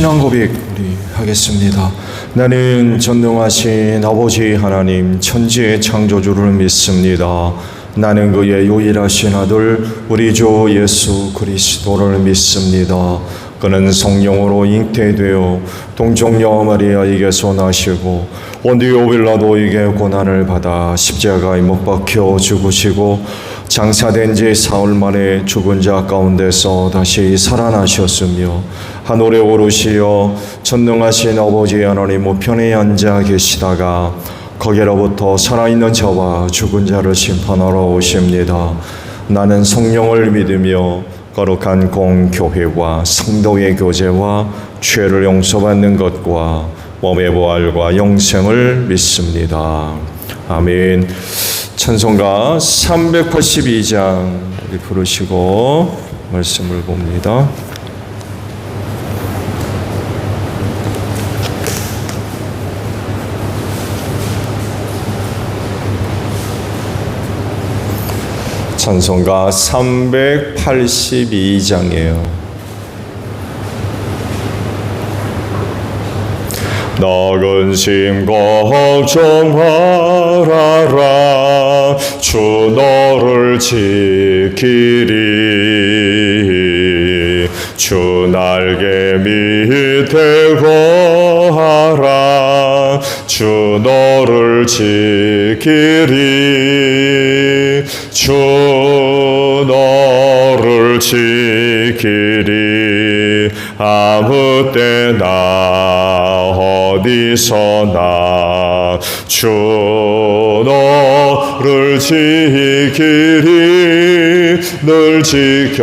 신앙 고백 우리 하겠습니다. 나는 전능하신 아버지 하나님 천지의 창조주를 믿습니다. 나는 그의 유일하신 아들 우리 주 예수 그리스도를 믿습니다. 그는 성령으로 잉태되어 동정녀 마리아에게서 나시고 본디오 빌라도에게 고난을 받아 십자가에 못 박혀 죽으시고 장사된 지 사흘 만에 죽은 자 가운데서 다시 살아나셨으며 하늘에 오르시어 전능하신 아버지 하나님 우편에 앉아 계시다가 거기로부터 살아있는 자와 죽은 자를 심판하러 오십니다. 나는 성령을 믿으며 거룩한 공교회와 성도의 교제와 죄를 용서받는 것과 몸의 부활과 영생을 믿습니다. 아멘. 찬송가 382장 부르시고 말씀을 봅니다. 찬송가 382장이에요. 너 근심 걱정 말아라 주 너를 지키리 주 날개 밑에 거하라 주 너를 지키리 주 너를 지키리 아무 때나 어디서나 주 너를 지키리 늘 지켜주시리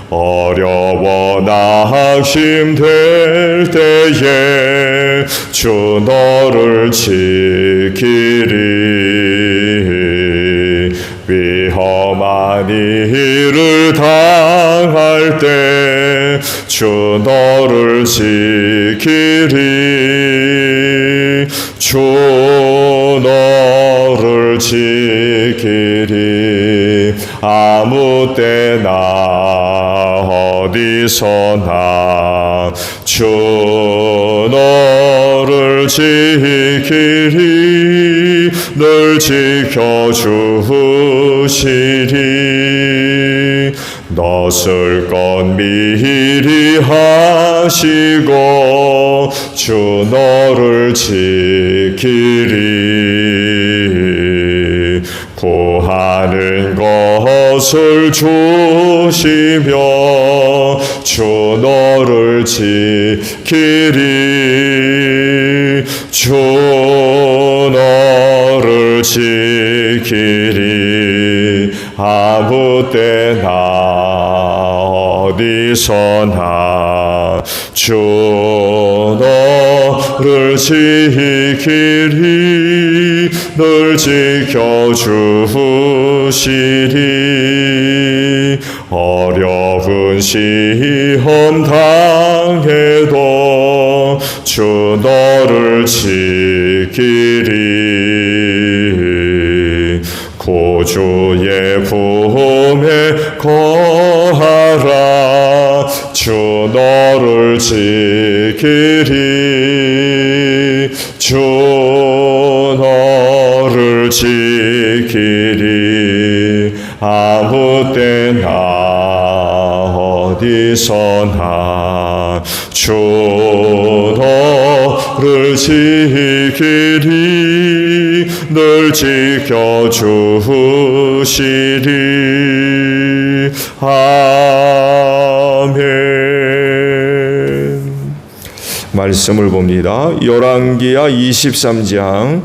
어려워 낙심될 때에 주 너를 지키리 위험한 일을 당할 때 주 너를 지키리 주 너를 지키리 아무 때나 어디서나 주 너를 지키리 늘 지켜주시리 넣었을 것 미리 하시고 주 너를 지키리 구하는 것을 주시며 주 너를 지키리 주 너를 지키리 아무 때나 어디서나 주 너를 지키리 늘 지켜주시리 어려운 시험 당해도 주 너를 지키리 구주의 품에 거하라 주 너를 지키리 주 너를 지키리 아무 때나 어디서나 주 너를 지키리 늘 지켜주시리 아멘. 말씀을 봅니다. 열왕기하 23장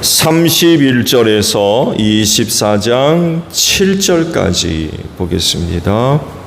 31절에서 24장 7절까지 보겠습니다.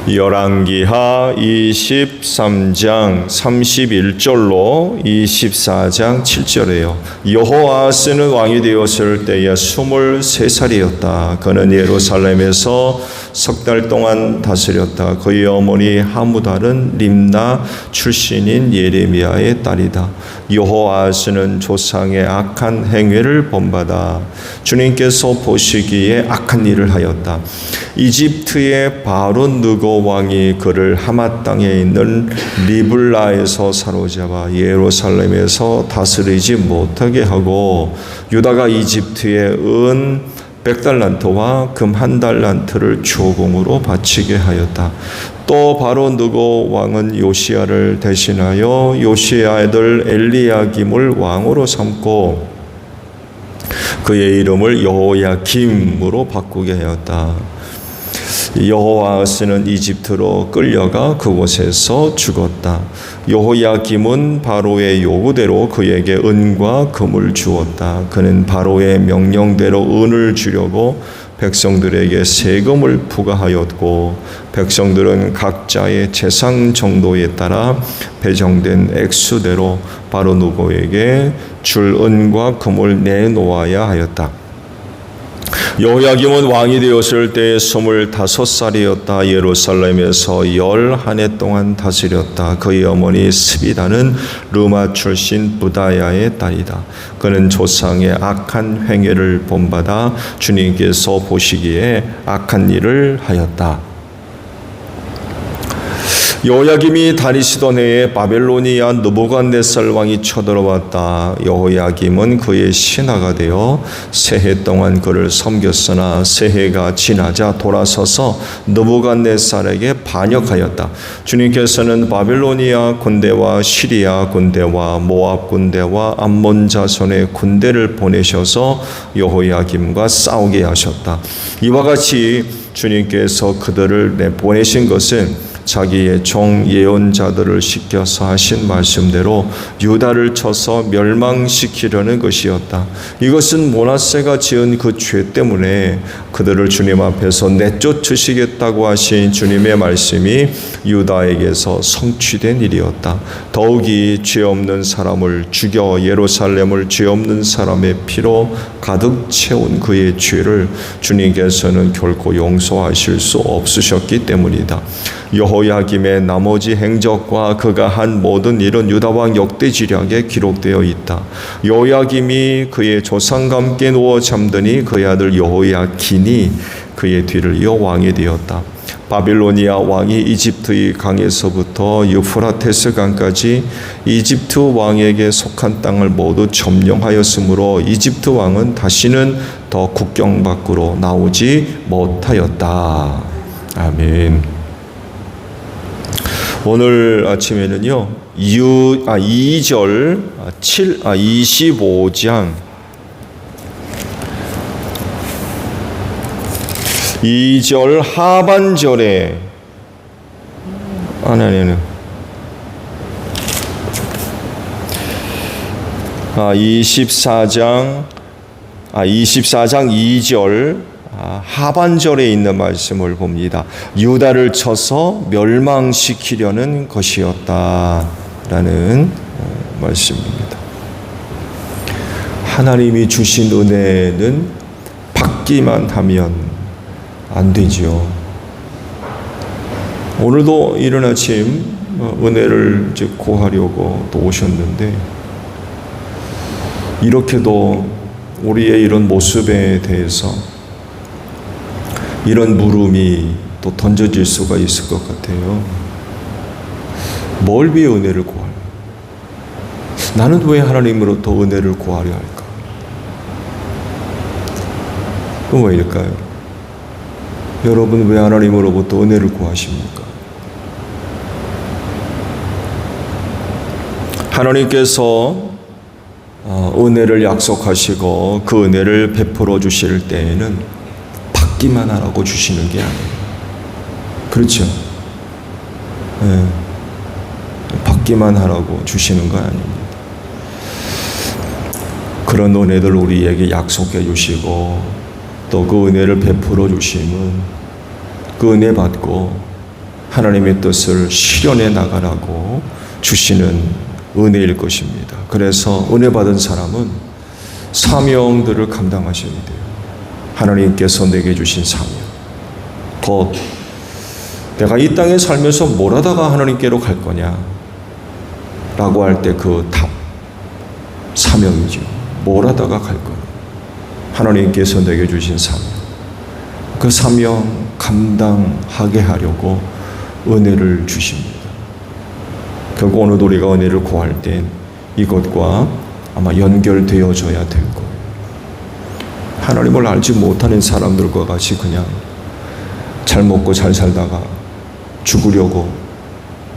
열왕기하 23장 31절로 24장 7절이에요. 여호아스는 왕이 되었을 때에 23살이었다. 그는 예루살렘에서 석 달 동안 다스렸다. 그의 어머니 하무달은 림나 출신인 예레미야의 딸이다. 여호아스는 조상의 악한 행위를 본받아 주님께서 보시기에 악한 일을 하였다. 이집트의 바로 느고 왕이 그를 하맛 땅에 있는 리블라에서 사로잡아 예루살렘에서 다스리지 못하게 하고 유다가 이집트에 은 100달란트와 금 1달란트를 조공으로 바치게 하였다. 또 바로 느고 왕은 요시야를 대신하여 요시야 아들 엘리야김을 왕으로 삼고 그의 이름을 여호야김으로 바꾸게 하였다. 여호아스는 이집트로 끌려가 그곳에서 죽었다. 여호야김은 바로의 요구대로 그에게 은과 금을 주었다. 그는 바로의 명령대로 은을 주려고 백성들에게 세금을 부과하였고 백성들은 각자의 재산 정도에 따라 배정된 액수대로 바로 느고에게 줄 은과 금을 내놓아야 하였다. 여호야김은 왕이 되었을 때 25살이었다. 예루살렘에서 11해 동안 다스렸다. 그의 어머니 스비다는 르마 출신 부다야의 딸이다. 그는 조상의 악한 행위를 본받아 주님께서 보시기에 악한 일을 하였다. 여호야김이 다니시던 해에 바벨로니아 느부갓네살 왕이 쳐들어왔다. 여호야김은 그의 신하가 되어 새해 동안 그를 섬겼으나 새해가 지나자 돌아서서 느부갓네살에게 반역하였다. 주님께서는 바벨로니아 군대와 시리아 군대와 모압 군대와 암몬 자손의 군대를 보내셔서 여호야김과 싸우게 하셨다. 이와 같이 주님께서 그들을 내보내신 것은 자기의 종 예언자들을 시켜서 하신 말씀대로 유다를 쳐서 멸망시키려는 것이었다. 이것은 므낫세가 지은 그 죄 때문에 그들을 주님 앞에서 내쫓으시겠다고 하신 주님의 말씀이 유다에게서 성취된 일이었다. 더욱이 죄 없는 사람을 죽여 예루살렘을 죄 없는 사람의 피로 가득 채운 그의 죄를 주님께서는 결코 용서하실 수 없으셨기 때문이다. 여호야김의 나머지 행적과 그가 한 모든 일은 유다왕 역대지략에 기록되어 있다. 여호야김이 그의 조상과 함께 누워 잠드니 그의 아들 여호야긴이 그의 뒤를 이어 왕이 되었다. 바빌로니아 왕이 이집트의 강에서부터 유프라테스 강까지 이집트 왕에게 속한 땅을 모두 점령하였으므로 이집트 왕은 다시는 더 국경 밖으로 나오지 못하였다. 아멘. 오늘 아침에는요 25장 2절 하반절에 24장 2절 하반절에 있는 말씀을 봅니다. 유다를 쳐서 멸망시키려는 것이었다라는 말씀입니다. 하나님이 주신 은혜는 받기만 하면 안 되지요. 오늘도 이른 아침 은혜를 구하려고 또 오셨는데 이렇게도 우리의 이런 모습에 대해서 이런 물음이 또 던져질 수가 있을 것 같아요. 뭘 위해 은혜를 구하려? 나는 왜 하나님으로부터 은혜를 구하려 할까? 그건 왜일까요? 여러분 왜 하나님으로부터 은혜를 구하십니까? 하나님께서 은혜를 약속하시고 그 은혜를 베풀어 주실 때에는 받기만 하라고 주시는 게 아니에요. 그렇죠? 네. 받기만 하라고 주시는 거 아닙니다. 그런 은혜들 우리에게 약속해 주시고 또 그 은혜를 베풀어 주시면 그 은혜 받고 하나님의 뜻을 실현해 나가라고 주시는 은혜일 것입니다. 그래서 은혜 받은 사람은 사명들을 감당하셔야 돼요. 하나님께서 내게 주신 사명. 곧 내가 이 땅에 살면서 뭘 하다가 하나님께로 갈 거냐 라고 할 때 그 답, 사명이죠. 뭘 하다가 갈 거냐. 하나님께서 내게 주신 사명. 그 사명 감당하게 하려고 은혜를 주십니다. 결국 오늘 우리가 은혜를 구할 땐 이것과 아마 연결되어져야 될 거예요. 하나님을 알지 못하는 사람들과 같이 그냥 잘 먹고 잘 살다가 죽으려고,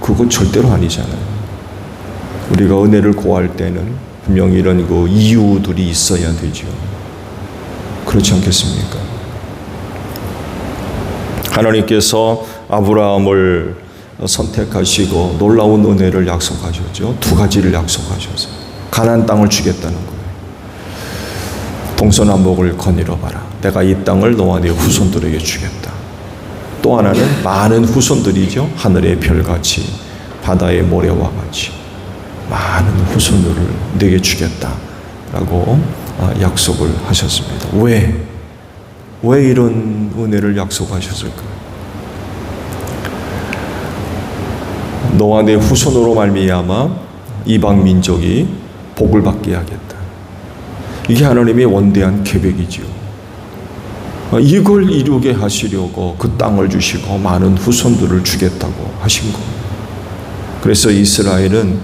그거 절대로 아니잖아요. 우리가 은혜를 구할 때는 분명히 이런 그 이유들이 있어야 되죠. 그렇지 않겠습니까? 하나님께서 아브라함을 선택하시고 놀라운 은혜를 약속하셨죠. 두 가지를 약속하셨어요. 가나안 땅을 주겠다는 거예요. 동서남북을 거닐어 봐라. 내가 이 땅을 너와 네 후손들에게 주겠다. 또 하나는 많은 후손들이죠. 하늘의 별같이 바다의 모래와 같이 많은 후손들을 내게 주겠다라고 약속을 하셨습니다. 왜 이런 은혜를 약속하셨을까요? 너와 내 후손으로 말미암아 이방 민족이 복을 받게 하겠다. 이게 하나님의 원대한 계획이지요. 이걸 이루게 하시려고 그 땅을 주시고 많은 후손들을 주겠다고 하신 겁니다. 그래서 이스라엘은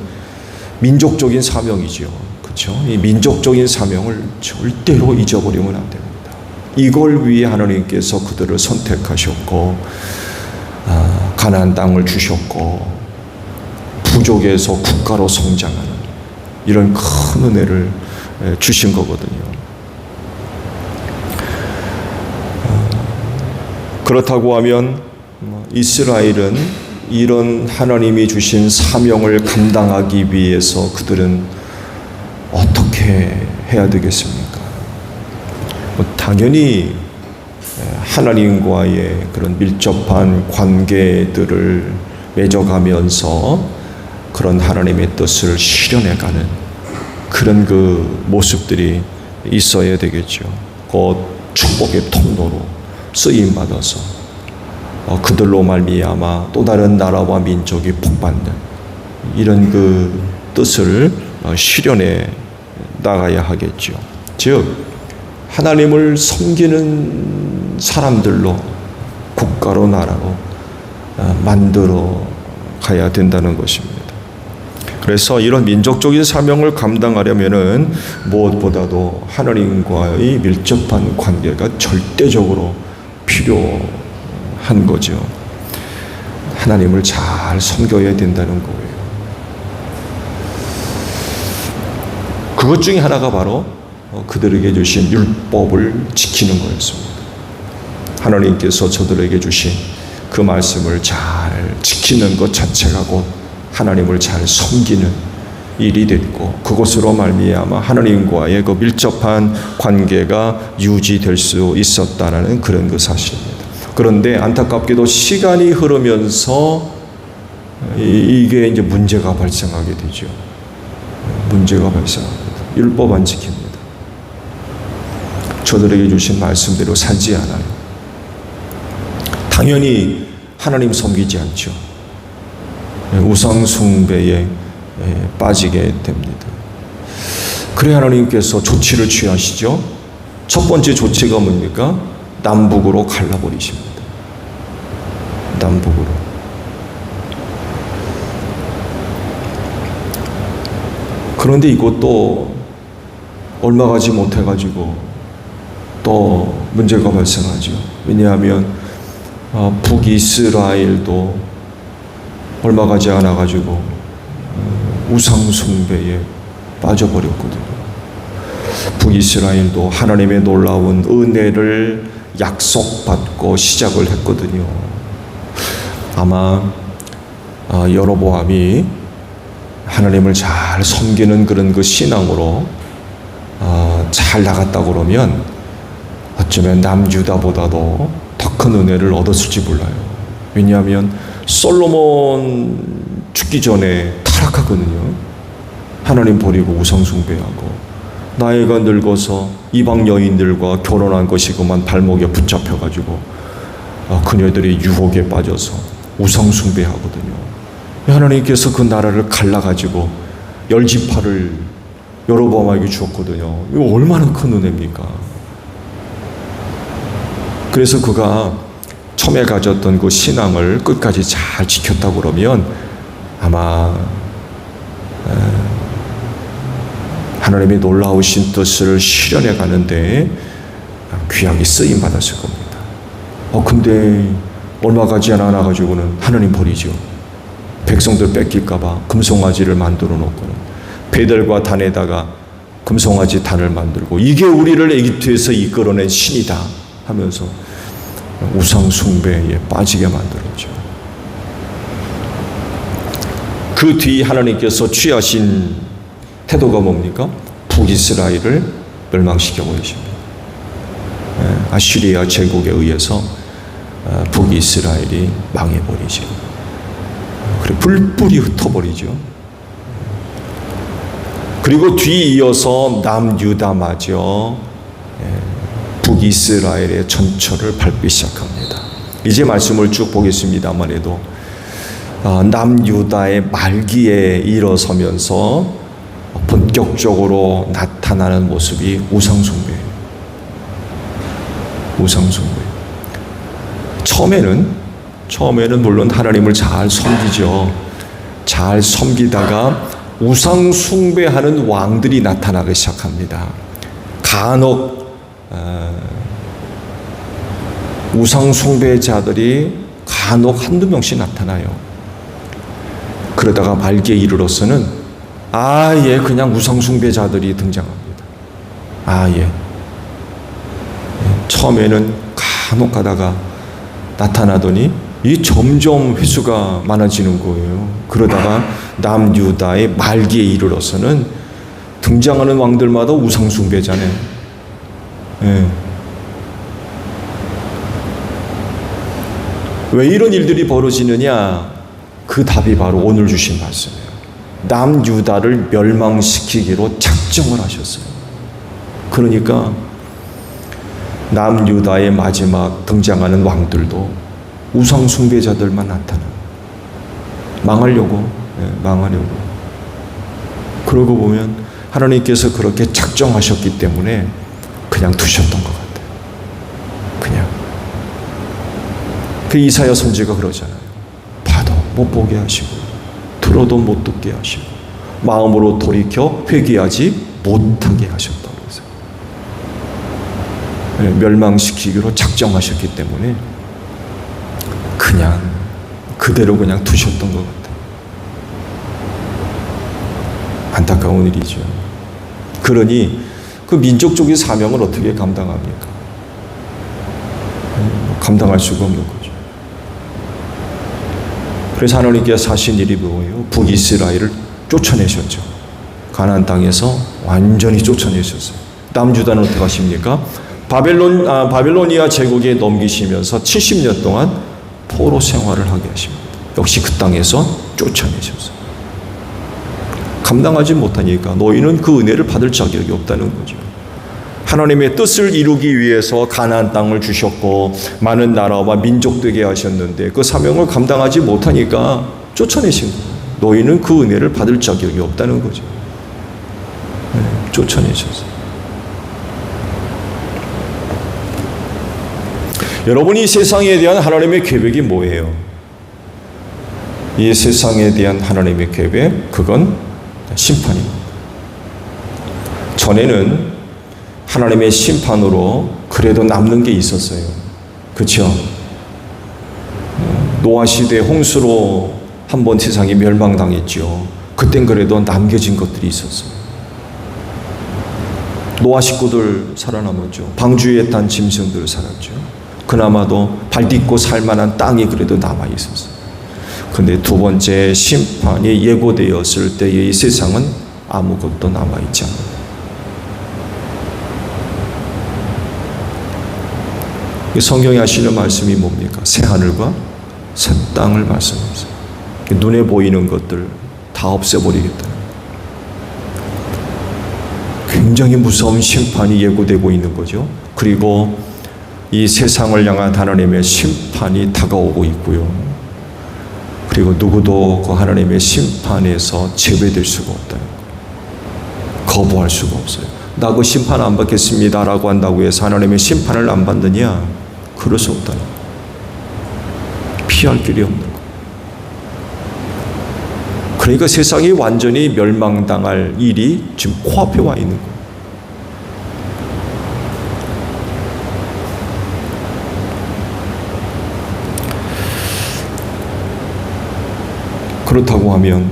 민족적인 사명이지요. 그렇죠? 이 민족적인 사명을 절대로 잊어버리면 안 됩니다. 이걸 위해 하나님께서 그들을 선택하셨고 가나안 땅을 주셨고 부족에서 국가로 성장하는 이런 큰 은혜를 주신 거거든요. 그렇다고 하면 이스라엘은 이런 하나님이 주신 사명을 감당하기 위해서 그들은 어떻게 해야 되겠습니까? 당연히 하나님과의 그런 밀접한 관계들을 맺어가면서 그런 하나님의 뜻을 실현해가는 그런 그 모습들이 있어야 되겠죠. 곧 축복의 통로로 쓰임받아서 그들로 말미암아 또 다른 나라와 민족이 복받는 이런 그 뜻을 실현해 나가야 하겠죠. 즉 하나님을 섬기는 사람들로 국가로 나라로 만들어 가야 된다는 것입니다. 그래서 이런 민족적인 사명을 감당하려면은 무엇보다도 하나님과의 밀접한 관계가 절대적으로 필요한 거죠. 하나님을 잘 섬겨야 된다는 거예요. 그것 중에 하나가 바로 그들에게 주신 율법을 지키는 거였습니다. 하나님께서 저들에게 주신 그 말씀을 잘 지키는 것 자체가 곧 하나님을 잘 섬기는 일이 됐고 그것으로 말미암아 하나님과의 그 밀접한 관계가 유지될 수 있었다라는 그런 그 사실입니다. 그런데 안타깝게도 시간이 흐르면서 이게 이제 문제가 발생하게 되죠. 문제가 발생합니다. 율법 안 지킵니다. 저들에게 주신 말씀대로 살지 않아요. 당연히 하나님 섬기지 않죠. 우상 숭배에 빠지게 됩니다. 그래 하나님께서 조치를 취하시죠. 첫 번째 조치가 뭡니까? 남북으로 갈라버리십니다. 남북으로. 그런데 이것도 얼마 가지 못해가지고 또 문제가 발생하죠. 왜냐하면 북이스라엘도 얼마 가지 않아가지고 우상 숭배에 빠져버렸거든요. 북이스라엘도 하나님의 놀라운 은혜를 약속받고 시작을 했거든요. 아마 여로보암이 하나님을 잘 섬기는 그런 그 신앙으로 잘 나갔다 그러면 어쩌면 남유다보다도 더 큰 은혜를 얻었을지 몰라요. 왜냐하면 솔로몬 죽기 전에 타락하거든요. 하나님 버리고 우상 숭배하고, 나이가 늙어서 이방 여인들과 결혼한 것이 그만 발목에 붙잡혀가지고 그녀들이 유혹에 빠져서 우상 숭배하거든요. 하나님께서 그 나라를 갈라가지고 열지파를 여로보암에게 주었거든요. 이거 얼마나 큰 은혜입니까? 그래서 그가 처음에 가졌던 그 신앙을 끝까지 잘 지켰다고 그러면 아마 하나님의 놀라우신 뜻을 실현해 가는데 귀하게 쓰임 받았을 겁니다. 근데 얼마 가지 않아 가지고는 하나님 버리죠. 백성들 뺏길까봐 금송아지를 만들어 놓고는 베델과 단에다가 금송아지 단을 만들고, 이게 우리를 에집트에서 이끌어낸 신이다 하면서 우상 숭배에 빠지게 만들었죠. 그 뒤 하나님께서 취하신 태도가 뭡니까? 북이스라엘을 멸망시켜 버리십니다. 아시리아 제국에 의해서 북이스라엘이 망해버리죠. 그래 불뿔이 흩어버리죠. 그리고 뒤이어서 남유다마저 북이스라엘의 전철을 밟기 시작합니다. 이제 말씀을 쭉 보겠습니다만 해도 남유다의 말기에 일어서면서 본격적으로 나타나는 모습이 우상숭배예요. 우상숭배. 처음에는 물론 하나님을 잘 섬기죠. 잘 섬기다가 우상숭배하는 왕들이 나타나기 시작합니다. 간혹 우상숭배자들이 간혹 한두 명씩 나타나요. 그러다가 말기에 이르러서는 아예 그냥 우상숭배자들이 등장합니다. 아예. 처음에는 간혹 가다가 나타나더니 이 점점 횟수가 많아지는 거예요. 그러다가 남유다의 말기에 이르러서는 등장하는 왕들마다 우상숭배자네. 왜 이런 일들이 벌어지느냐? 그 답이 바로 오늘 주신 말씀이에요. 남유다를 멸망시키기로 작정을 하셨어요. 그러니까 남유다의 마지막 등장하는 왕들도 우상숭배자들만 나타나요. 망하려고. 그러고 보면 하나님께서 그렇게 작정하셨기 때문에 그냥 두셨던 것 같아요. 그냥. 그 이사야 선지가 그러잖아요. 봐도 못 보게 하시고 들어도 못 듣게 하시고 마음으로 돌이켜 회개하지 못하게 하셨다고 해서 멸망시키기로 작정하셨기 때문에 그냥 그대로 그냥 두셨던 것 같아요. 안타까운 일이죠. 그러니 그 민족적인 사명을 어떻게 감당합니까? 감당할 수가 없는 거죠. 그래서 하나님께서 하신 일이 뭐예요? 북이스라엘을 쫓아내셨죠. 가나안 땅에서 완전히 쫓아내셨어요. 남유다는 어떻게 하십니까? 바벨로니아 제국에 넘기시면서 70년 동안 포로 생활을 하게 하십니다. 역시 그 땅에서 쫓아내셨어요. 감당하지 못하니까 너희는 그 은혜를 받을 자격이 없다는 거죠. 하나님의 뜻을 이루기 위해서 가나안 땅을 주셨고 많은 나라와 민족 되게 하셨는데 그 사명을 감당하지 못하니까 쫓아내신 거예요. 너희는 그 은혜를 받을 자격이 없다는 거죠. 쫓아내셨어요. 여러분이 이 세상에 대한 하나님의 계획이 뭐예요? 이 세상에 대한 하나님의 계획, 그건 심판입니다. 전에는 하나님의 심판으로 그래도 남는 게 있었어요. 그렇죠? 노아 시대 홍수로 한번 세상이 멸망당했죠. 그땐 그래도 남겨진 것들이 있었어요. 노아 식구들 살아남았죠. 방주에 탄 짐승들 살았죠. 그나마도 발 딛고 살만한 땅이 그래도 남아 있었어요. 근데 두 번째 심판이 예고되었을 때의 이 세상은 아무것도 남아있지 않아요. 성경이 하시는 말씀이 뭡니까? 새하늘과 새 땅을 말씀하세요. 눈에 보이는 것들 다 없애버리겠다. 굉장히 무서운 심판이 예고되고 있는 거죠. 그리고 이 세상을 향한 하나님의 심판이 다가오고 있고요. 그리고 누구도 그 하나님의 심판에서 제외될 수가 없다. 거부할 수가 없어요. 나 그 심판 안 받겠습니다 라고 한다고 해서 하나님의 심판을 안 받느냐? 그럴 수 없다. 피할 길이 없는 거. 그러니까 세상이 완전히 멸망당할 일이 지금 코앞에 와 있는 거예요. 그렇다고 하면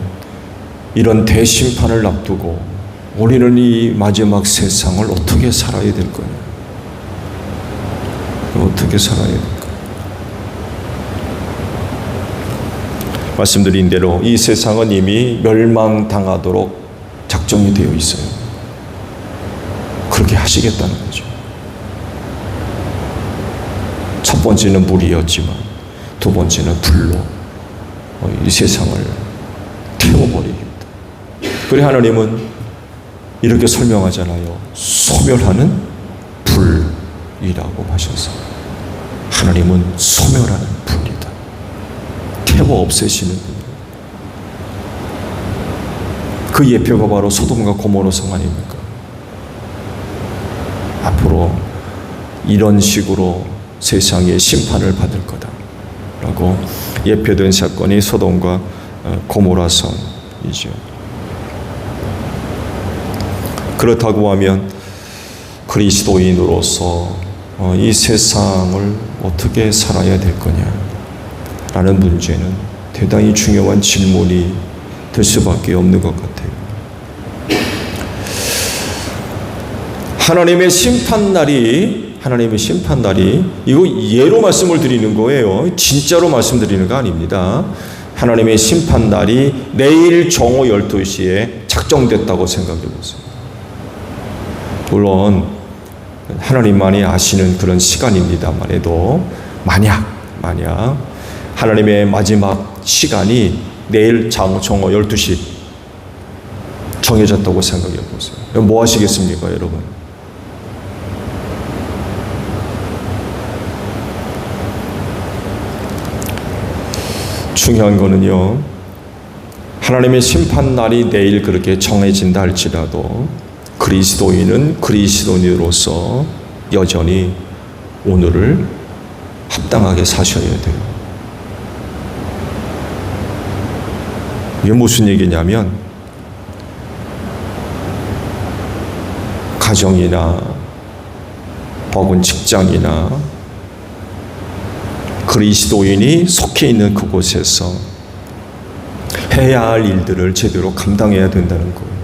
이런 대심판을 앞두고 우리는 이 마지막 세상을 어떻게 살아야 될 거냐? 어떻게 살아야 될까? 말씀드린 대로 이 세상은 이미 멸망당하도록 작정이 되어 있어요. 그렇게 하시겠다는 거죠. 첫 번째는 물이었지만 두 번째는 불로 이 세상을 태워버리겠다. 그래 하나님은 이렇게 설명하잖아요. 소멸하는 불이라고 하셔서 하나님은 소멸하는 불이다. 태워 없애시는 분. 그 예표가 바로 소돔과 고모라 성 아닙니까? 앞으로 이런 식으로 세상의 심판을 받을 거다라고 예표된 사건이 소돔과 고모라 성이죠. 그렇다고 하면 그리스도인으로서 이 세상을 어떻게 살아야 될 거냐라는 문제는 대단히 중요한 질문이 될 수밖에 없는 것 같아요. 하나님의 심판날이 이거 예로 말씀을 드리는 거예요. 진짜로 말씀드리는 거 아닙니다. 하나님의 심판날이 내일 정오 12시에 작정됐다고 생각해 보세요. 물론 하나님만이 아시는 그런 시간입니다만 해도 만약 하나님의 마지막 시간이 내일 정오 12시 정해졌다고 생각해 보세요. 뭐 하시겠습니까, 여러분? 중요한 거는요, 하나님의 심판날이 내일 그렇게 정해진다 할지라도 그리스도인은 그리스도인으로서 여전히 오늘을 합당하게 사셔야 돼요. 이게 무슨 얘기냐면 가정이나 혹은 직장이나 그리스도인이 속해 있는 그곳에서 해야 할 일들을 제대로 감당해야 된다는 거예요.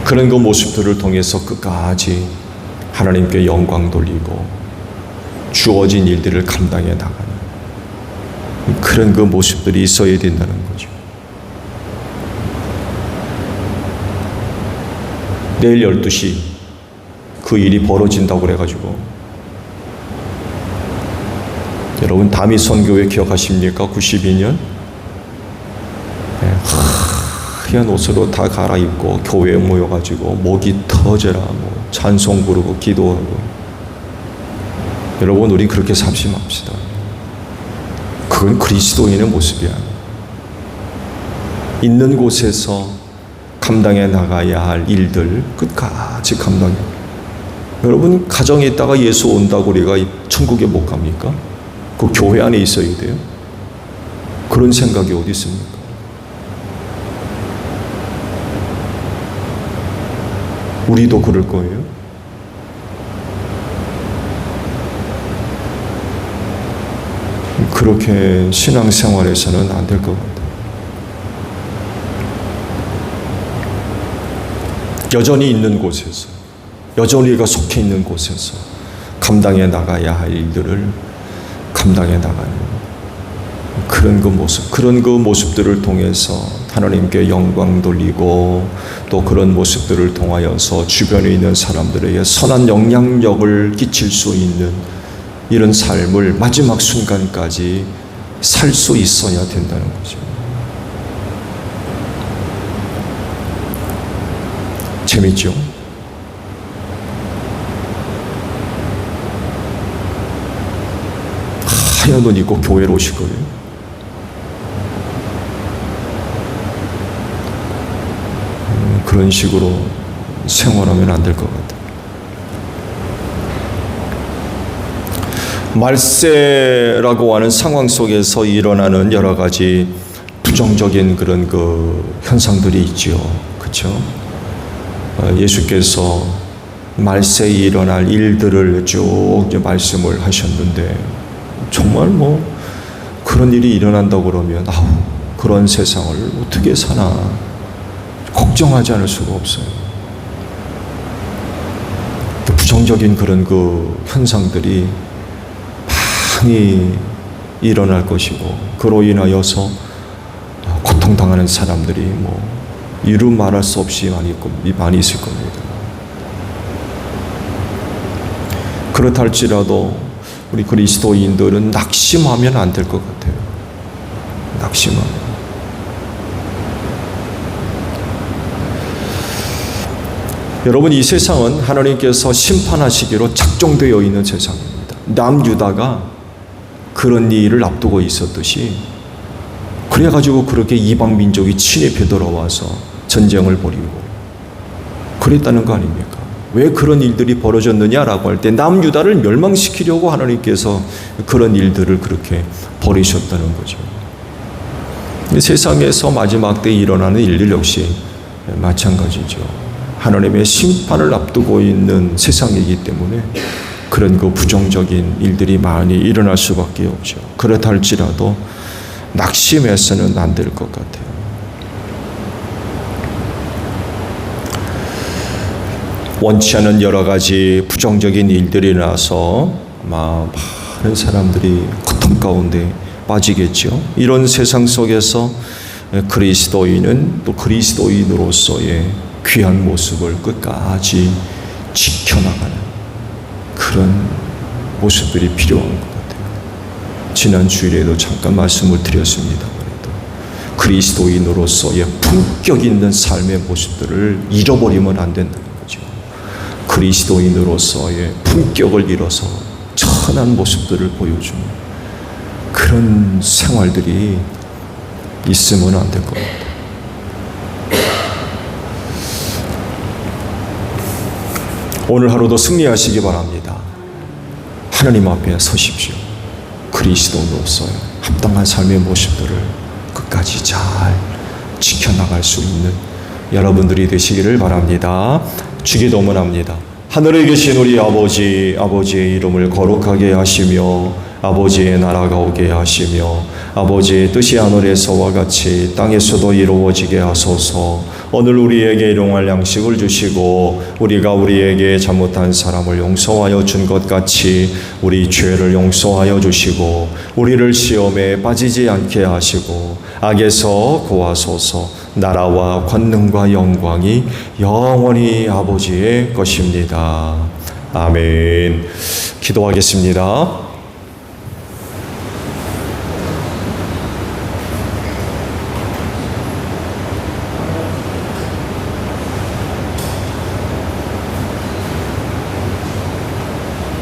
그런 그 모습들을 통해서 끝까지 하나님께 영광 돌리고 주어진 일들을 감당해 나가는 그런 그 모습들이 있어야 된다는 거죠. 내일 12시 그 일이 벌어진다고 그래가지고 여러분 다미 선교회 기억하십니까? 92년 하얀 옷으로 다 갈아입고 교회에 모여가지고 목이 터져라 찬송 부르고 기도하고. 여러분 우리 그렇게 살지 맙시다. 그건 그리스도인의 모습이 아니에요. 있는 곳에서 감당해 나가야 할 일들 끝까지 감당해. 여러분 가정에 있다가 예수 온다고 우리가 천국에 못 갑니까? 그 교회 안에 있어야 돼요. 그런 생각이 어디 있습니까? 우리도 그럴 거예요. 그렇게 신앙생활에서는 안 될 것 같아요. 여전히 있는 곳에서, 여전히 우리가 속해 있는 곳에서 감당해 나가야 할 일들을 감당해 나가는 그런 그 모습들을 통해서 하나님께 영광 돌리고 또 그런 모습들을 통하여서 주변에 있는 사람들에게 선한 영향력을 끼칠 수 있는 이런 삶을 마지막 순간까지 살 수 있어야 된다는 거죠. 재밌죠? 하얀 옷 입고 교회로 오실 거예요. 그런 식으로 생활하면 안 될 것 같아요. 말세라고 하는 상황 속에서 일어나는 여러 가지 부정적인 그런 그 현상들이 있죠. 그렇죠? 예수께서 말세에 일어날 일들을 쭉 말씀을 하셨는데 정말 뭐 그런 일이 일어난다고 그러면 그런 세상을 어떻게 사나 걱정하지 않을 수가 없어요. 부정적인 그런 그 현상들이 많이 일어날 것이고 그로 인하여서 고통당하는 사람들이 뭐 이루 말할 수 없이 많이 있을 겁니다. 그렇다 할지라도 우리 그리스도인들은 낙심하면 안 될 것 같아요. 낙심하면. 여러분, 이 세상은 하나님께서 심판하시기로 작정되어 있는 세상입니다. 남유다가 그런 일을 앞두고 있었듯이 그래가지고 그렇게 이방 민족이 침입해 들어와서 전쟁을 벌이고 그랬다는 거 아닙니까? 왜 그런 일들이 벌어졌느냐라고 할 때 남유다를 멸망시키려고 하나님께서 그런 일들을 그렇게 벌이셨다는 거죠. 세상에서 마지막 때 일어나는 일들 역시 마찬가지죠. 하나님의 심판을 앞두고 있는 세상이기 때문에 그런 그 부정적인 일들이 많이 일어날 수밖에 없죠. 그렇다 할지라도 낙심해서는 안 될 것 같아요. 원치 않은 여러 가지 부정적인 일들이 일어나서 많은 사람들이 고통 가운데 빠지겠죠. 이런 세상 속에서 그리스도인은 또 그리스도인으로서의 귀한 모습을 끝까지 지켜나가는 그런 모습들이 필요한 것 같아요. 지난 주일에도 잠깐 말씀을 드렸습니다만 그리스도인으로서의 품격 있는 삶의 모습들을 잃어버리면 안 된다는 거죠. 그리스도인으로서의 품격을 잃어서 천한 모습들을 보여주는 그런 생활들이 있으면 안 될 것 같아요. 오늘 하루도 승리하시기 바랍니다. 하나님 앞에 서십시오. 그리스도로서의 합당한 삶의 모습들을 끝까지 잘 지켜나갈 수 있는 여러분들이 되시기를 바랍니다. 주기도문합니다. 하늘에 계신 우리 아버지, 아버지의 이름을 거룩하게 하시며 아버지의 나라가 오게 하시며 아버지의 뜻이 하늘에서와 같이 땅에서도 이루어지게 하소서. 오늘 우리에게 일용할 양식을 주시고 우리가 우리에게 잘못한 사람을 용서하여 준 것 같이 우리 죄를 용서하여 주시고 우리를 시험에 빠지지 않게 하시고 악에서 구하소서. 나라와 권능과 영광이 영원히 아버지의 것입니다. 아멘. 기도하겠습니다.